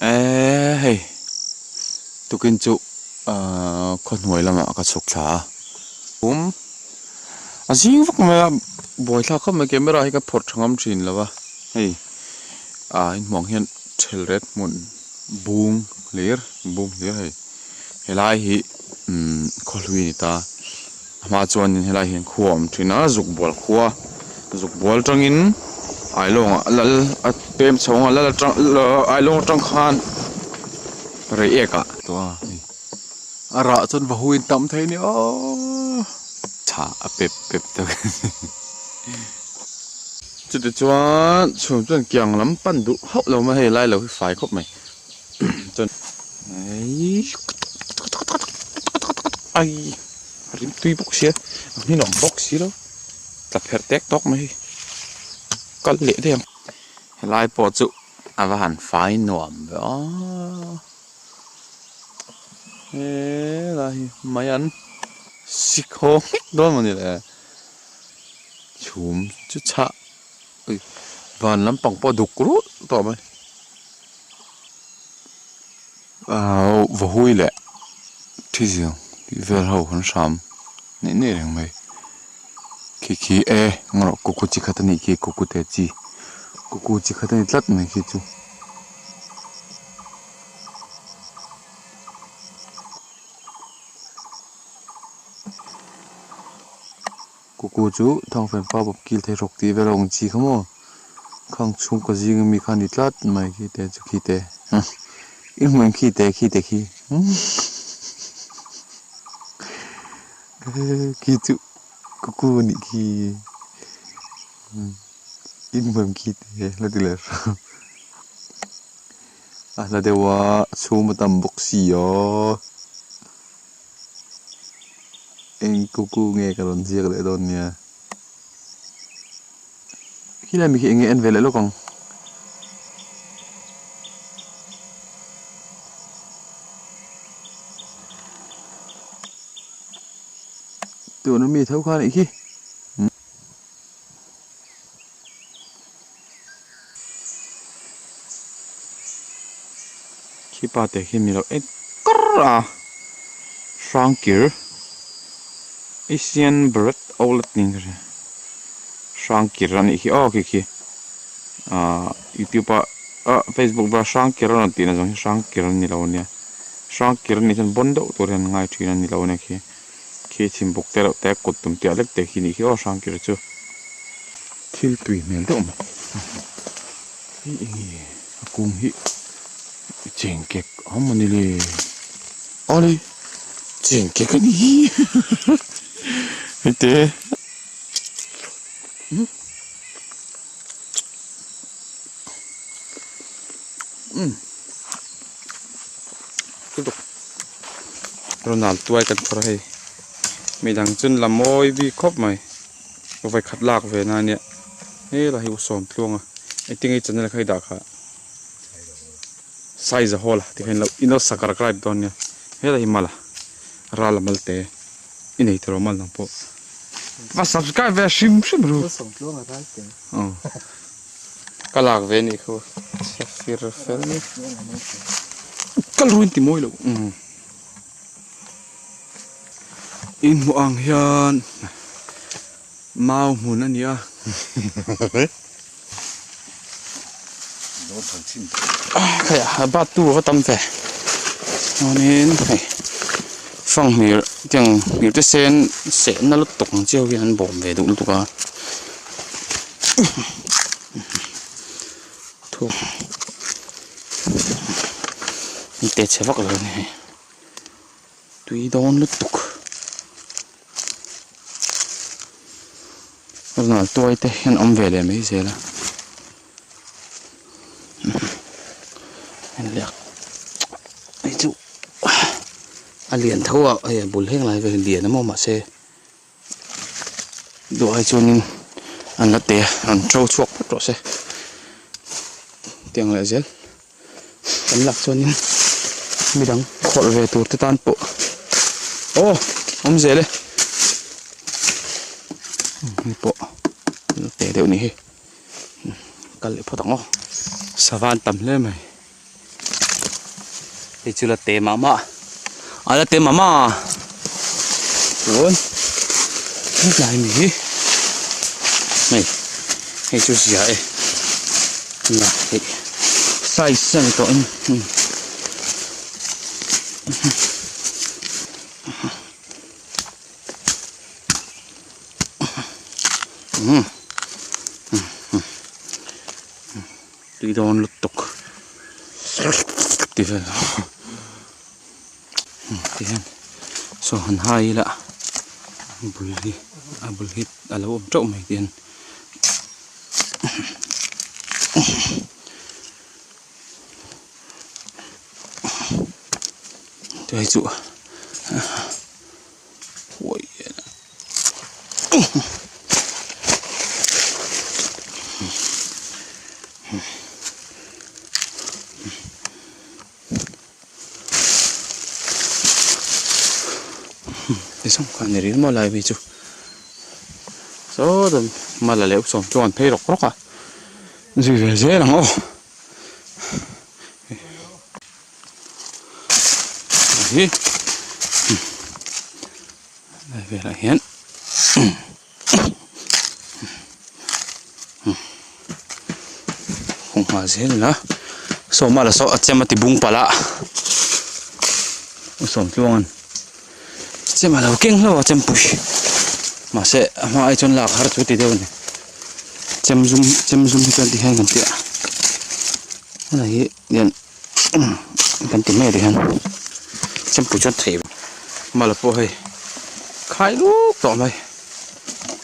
เอ้ยตุกินจุคนหวยละมะกระสุกฉาผมอาซิงฟักมาบ่อยท่าเข้ามาเกมไม่ได้ก็พอดงำชินแล้ววะเฮ้ยมองเห็นเทเลเรตมุนบูงเลียร์เฮ้ยเฮลัยฮิคอลวินิตามาจวนเฮลัยเห็นขวมที่น่าจุกบอลขัวจุกบอลจังอินไอลงแล้วเต็มช่องแล้วจังไอลงจังขานอะไรเอกอะตัวระจนว่าหุยต่ำเทนี่อ๋อชาเป๊บตัวจุดจวนช่วงจนเกี่ยงลำปั้นดุเขาเราไม่ให้ไล่เราไฟครบไหมจนไอ้ริมตุยบกเสียนี่หนอมบกเสียแล้วตัดแผลแตกตอกไหมก็เละเดียมไล่ปอจุอาหารไฟหนอมอ๋ออะไรไม่อันสิโคโดนมันนี่แหละชุมจุชะวันน้ำปังปอดุกรู้ต่อไหมว่าหุยแหละที่เสียงที่เวลาคนซ้ำนี่เรื่องไหมขี้งั้นกูจิขัดนี่ขี้กูเตจีกูจิขัดนี่ลัดไหมขี้จูกูจูทางแฟนป้าบอกกิลเทรกตีเวลาองจีขโมข้างชุ่มก็จิงมีขันดิลัดไหมขี้เตจูขี้เตอีกมันขี้จูกูนี่ขี้อีกมันขี้เตแล้วดิเลอแล้วเดี๋ยวว่าชุ่มมาทำบ็อกซี่อ๋อเองกูเงี้ยกันตอนเสียกันเลยตอนเนี้ยขี้อะไรมีขี้เงี้ยเอ็นเวลเลยลูกกองตัวนั้นมีเท่ากันอีกขี้ปลาแต่ขี้มีเราเอ็ดกระฟรังเกอร์เอเชียนเบิร์ดโอเลตนิงกันฟรังเกอร์นี่ขี้ขี้ยูทูบเฟซบุ๊กบาฟรังเกอร์นั่นตีนะจ๊ะฟรังเกอร์นี่เราเนี่ยฟรังเกอร์นี่ฉันบนโดตัวเรียนง่ายที่นั่นนี่เราเนี่ยขี้ชิมบุกแต่กดตุ่มเตี้ยเล็กแต่ขี้นี่ขี้ฟรังเกอร์จู่ทิลตุยเมลต์มั้งกุ้งฮิเจ๋งเก๊กมันนี่เลยอะไรเจ๋งเก๊กนี่เต้คือตกเราหนาวตัวกันเพราะอะไรไม่ดังจนละมอยวีครบไหมก็ไปขัดลากไปนานเนี่ยเราหิวสมพลวงไอ้ติ้งไอ้จันนี่ใครด่าค่ะไซส์ฮอลที่เห็นเราอินโนสักการะกลายตอนเนี่ยเราหิมาละราลมัลเตอินไอ้ตัวมัลนังพอมา subscribe ไปชิมรู้สมพลวงอะไรเต็มก็ลากเวนี่เขาฟิร์เฟลนี่ก็รู้ที่มวยแล้วอินมัวอังยันมาหุ่นนั่นเนี่ยใครอะบ้าตู้ก็ตั้มแต่วันนี้ฟังมีจังมีแต่เส้นนั่นรถตกเจ้ากันบ่มไปดูตัวทุกมีแต่เชือกเลยนี่ตุยโดนรถตกแล้วนั่นตัวไอ้เต้ยันอมเวเลยไม่ใช่ละเรียกไอ้จุเหรียญเท่าไอ้บุญเฮงไรไปเหรียญน้ำมันมาเซ่ดูไอ้จุนอันละเตะอันโจ้ชวกปุ๊บตัวเซ่เตียงอะไรเจ้าอันหลักจุนมีดังขดเวตัวที่ตันปุ๊โอ้อมเซ่เลยนี่ปุ๊เตะเดี๋ยวนี้กันเลยพอต้องอ๋อสวรรค์ต่ำเลยไหม thì chưa là té mà à là té mà cuốn lại mì này hay chú gì vậy là thì sai sang tội đi đâu lục tục đi về thì so hẳn hai là bùi hít là ôm trộm mày tiền đây dụ ôi thế xong khoản này mà lại vì chú số rồi mà là liệu xong cho anh thấy rọc róc à gì về dễ lắm ô đấy đây về lại hiện không hòa dễ nữa số mà là số xem mà thì bung pa la xong luôn xem mà là kinh lo xem bùi mà sẽ mà ai chọn lạc har chút thì đâu này xem zoom thì cần thì hay cần tiệt này điện cần tìm mẹ thì hơn xem bùi cho thấy mà là bùi khai lúc tỏ mày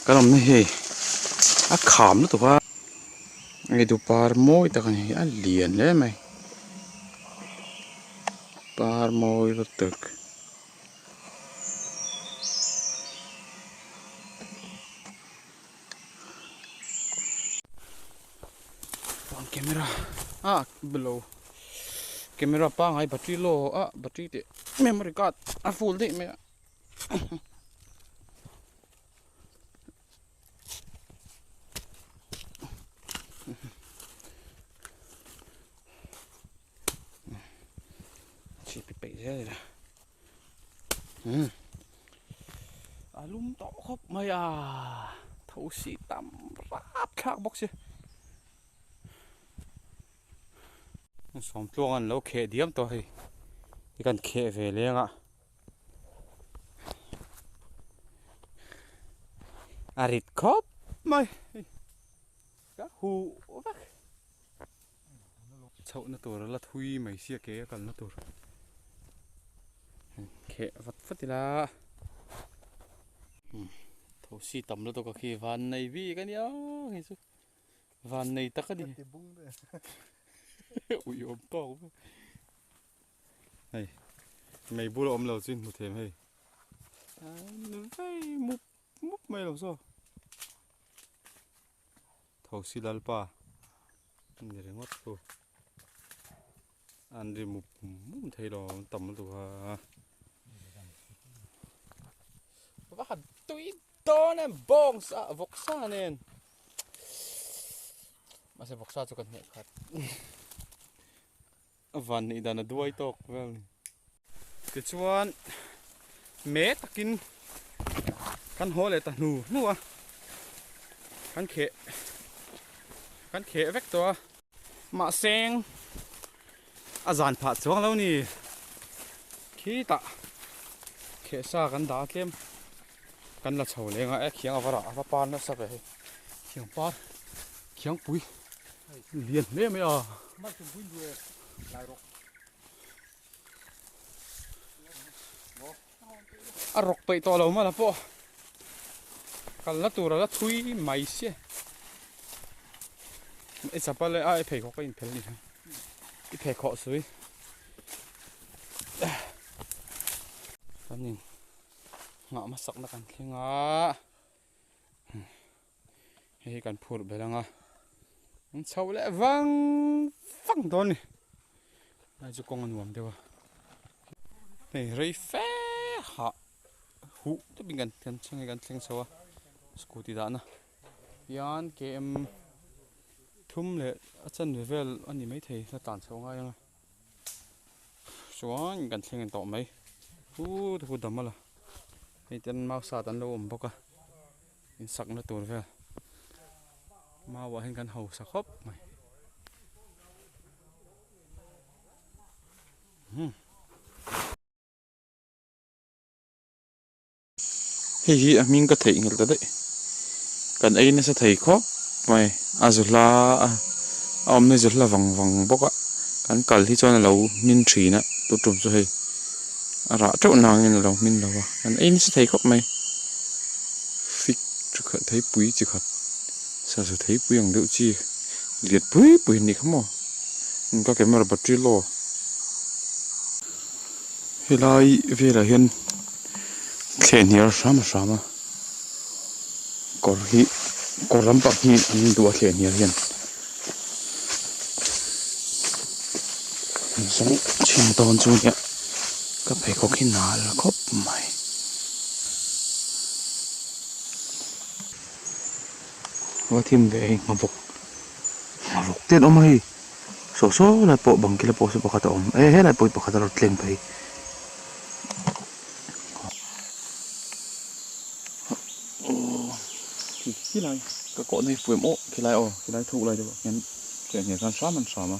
cái làm này á khám nó tụi ba ngay tụi par môi ta cái này liền đấy mày par môi rất tuyệt camera below camera pa ngai battery low battery te memory card full de me chỉ bị thế rồi lum to khóc mày thấu xì tắm ráp khác bóc xí xong luôn anh lâu khé điểm to hay cái cần khé về liền rít khóc mày cá hù vác chậu nó tổ là thui mày xia kế cần nó tổ khé vắt vắt thì là thấu xì tắm nó to có khi van này vì cái nhá van này tắc cái đi ui ôm to quá này mày bù ôm lầu xin một thềm hay nó múp múp mày làm sao thầu xì lal pa để ngót cô ăn đi múp múp thấy đó tầm nó tụi bác hẳn tụi to nè bong sa vọc sa nè mà sẽ vọc sa cho con nhẹ khát van này đàn đuôi tóc vậy cái chuan mẹ takin kan hồ lại ta nu kan khé vector mà sen dàn phạt xuống lâu nè khi ta khé sa kan đá kem kan là chầu lên á khiêng vào đó pan nó sắp vậy khiêng pan khiêng bụi liền lên mấy mắt chúng bún đuôi lại rồi rọc bậy to lâu mà là po cần là tụi nó thui mày xí ít sắp lại ai phải có cái phải gì ít phải khó suy cái này ngã mà sọc nó cần khi ngã hay cần phun về là ngã sau lại văng phăng to này ai cho con ăn được này rây phé hạ hú tôi bình gần thân sang gần sang sau scooty đã nè yan cái em thum lệ chân về anh ấy mấy thầy là tản sau ngay chuan kan thleng tawh mai hu damala hei ten mau sa tan lo om boka in sakna tur vel mau hin kan ho sa khop mai hi amin ka thei ngel ta de kan ei na sa thei khop mai azula om ne zula wang boka kan kal hi chon lo min thina tu tum chu hei ara to nang in lo min lo kan ei ni sa thei khop mai fik chu kha thei pui chi khat sa su thei pui ang deuh chi liet pui ni khamo ka camera battery lo helai vela hian thlen hier sama kor rampak hi an dua thlen hier hian song chin ton chu nia ka phei ko khi nal khop mai wa thim ve mabuk ten om hi so la po bang kila po se pakhat om he la po pakhat ro tleng phei khi lại các con này phượm ố khi lại thụ lại cho bọn nghe con xóa mình xóa mà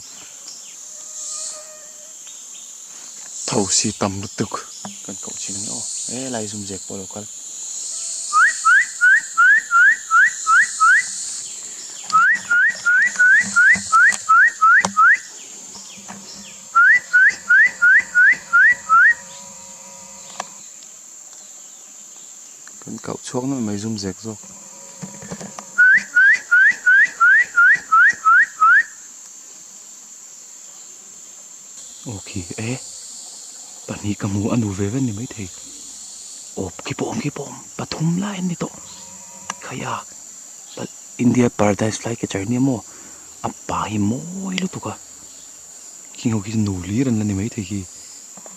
thầu xì tầm được tục cần cậu chỉ nói ê lại dùng dẹp vào đầu con cần cậu xuống nó mới dùng dẹp rồi ok bạn hi kamu anu veven ni mai thei op ki pom pathum la en ni to khaya but India paradise fly ke journey mo apa hi moi lu tuka kingo ki nu li ran la ni mai thei ki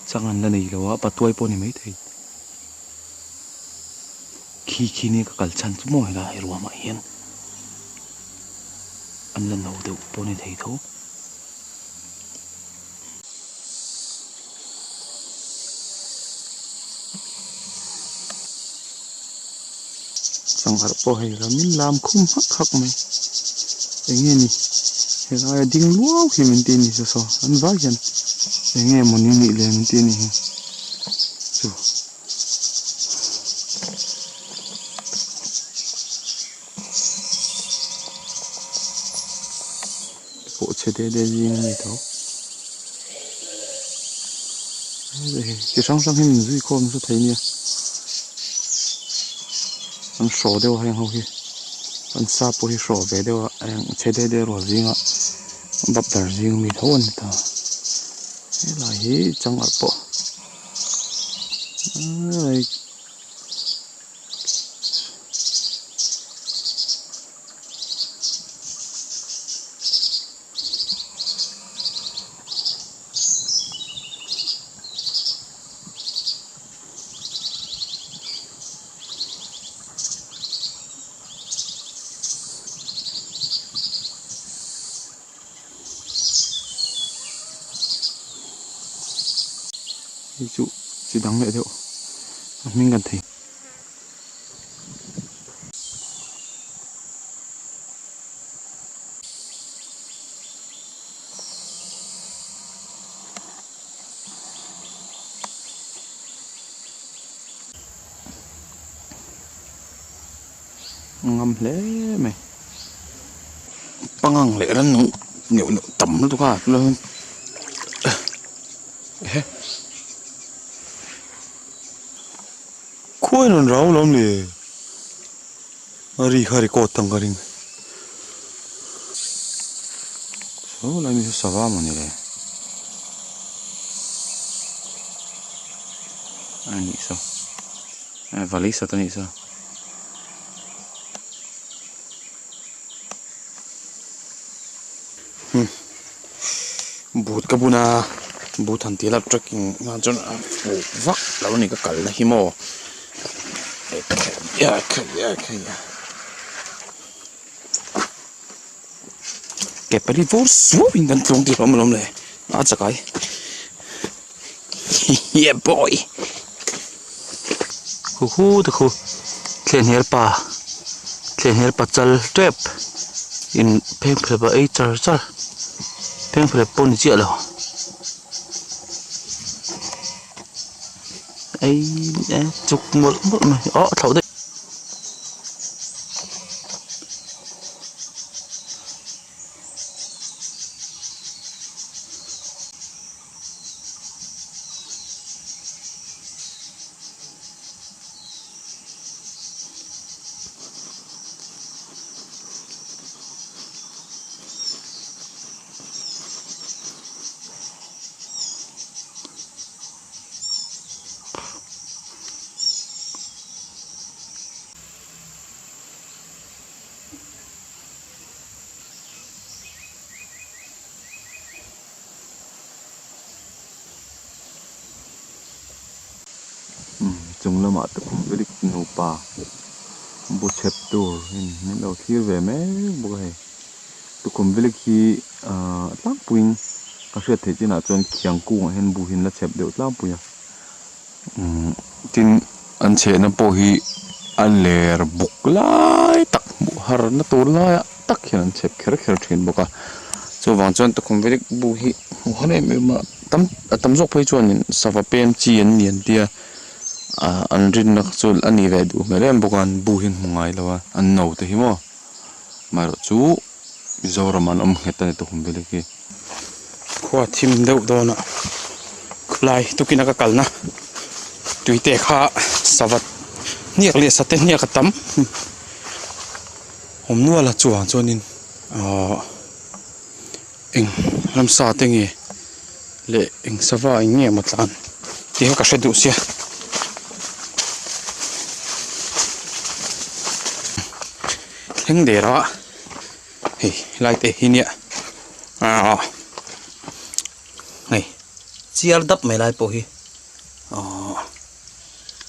changan la nei lawa patoi po ni mai thei khi ni ka kal chan chu mo la hi ruwa ma hian an la no de po ni thei tho sangar po hay ramin lam khum hak mai enge ni hela ding luau hi min ti ni so an va yan enge moni ni le min ti ni chu po che de ji ni to cái sang hi min zui khom so thei ni an sho deuh hang ho hi an sa puri sho ve deuh ang chede de ro zinga bap dar zing mi thon ta la hi changar po ai chú chỉ đắng lại đâu mình cần thấy ngâm lẽ mày băng lẽ nó nhiều tầm nó cả lên khôi nó rau lắm nè ari khari cột tăng cái số lại mình sẽ vào mà nè anh nghĩ sao vali sao tao nghĩ sao bút cái buna bút thằng tí là trekking ngang cho nó vắt là cái cái là himo ya kẹp đi vô số mình đang trông thì lắm này nó chắc cái Yeah boy. Hu tu khu. Khen her pa chal trap. In pheng phre ba ei char. Pheng phre pon chi lo. Ei chuk một mà. Thấu đấy. Chúng là mà tập với địch nổ pa bộ chép đồ nên đầu tiên về mấy bộ này tụi con với khi lắm bùn các sự thế chứ nào chọn kiang cung hen bùn hen là chép đều lắm bùn tin anh chế nó bỏ hi anh lẻ bục lại tắc bục har nó tổ lại tắc khi anh chép khéo chuyện bốc à cho vàng chọn tụi con với bùn hi hôm nay mà tâm dốc phải chọn sao phải pem chi anh liền tia anh rin nak chul ani ve du melem bokan buhin mungai lawa an no te himo maro chu zoraman heta to humbele ki khwa thim deuh dona lai tukina ka kalna tuite kha savat niak le sate niak tam homnu ala chuang chonin eng ram sa te nge le eng sawa eng nge matlan ti ka shedu sia heng de ra hey lai te hinia này chiar dap mai lai po hi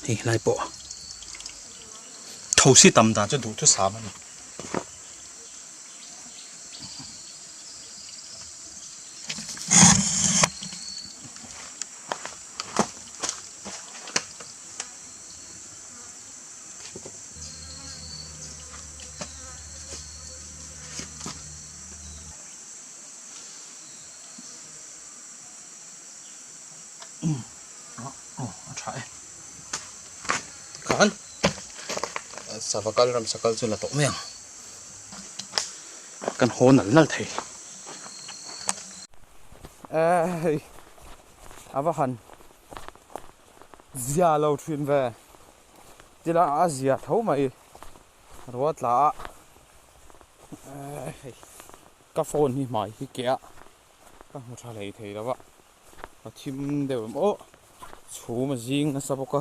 hi lai po thau si tam da chu du chu sa ma ni try kan savakal ram sakal chu la to meng kan hon nal thei ava han zia lo thin ve tila azia tho mai ruat la ka phone hi mai hi kia ka mu tha lei thei lawa a thim de mo chu ma jing na saboka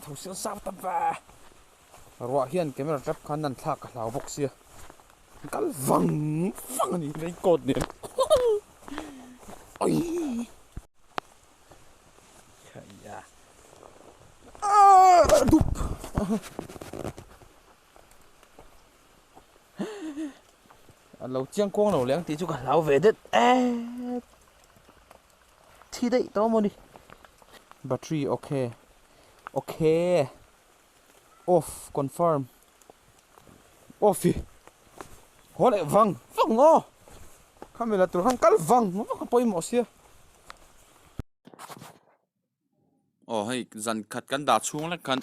thau sil sa ta ba ruwa hian camera trap khan nan thla ka hlau box sia kal vang ni nei code ni ai ya dup lâu chiang quang lâu leng tí chú cả lão về đất thì đấy to một đi battery ok off confirm off đi hóa lại văng ngô camera tụi hắn cắt văng nó không bôi mỏ xia hay dàn khát cắn đá xuống lại cắn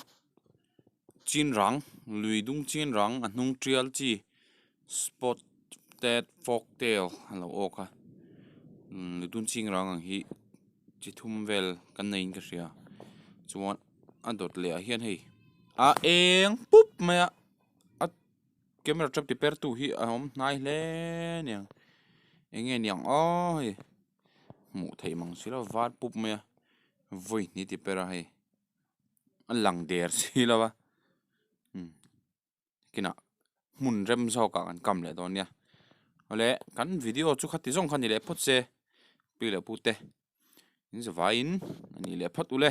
chín răng lùi đúng chín răng anh nung trial chi spot that folktail hello oka dun ching rang hi chi thum vel kan nei ka ria chuan adot le hian hei eng pup ma a camera trap ti per tu hi hom nai le niang enge niang oi mu thei mang sila wat pup ma voi ni ti per hei an lang der sila wa kina mun rem so ka kan kam le don nia ole kan video chu khati jong khan ni le phot se pi le pute in za vain ani le phot ule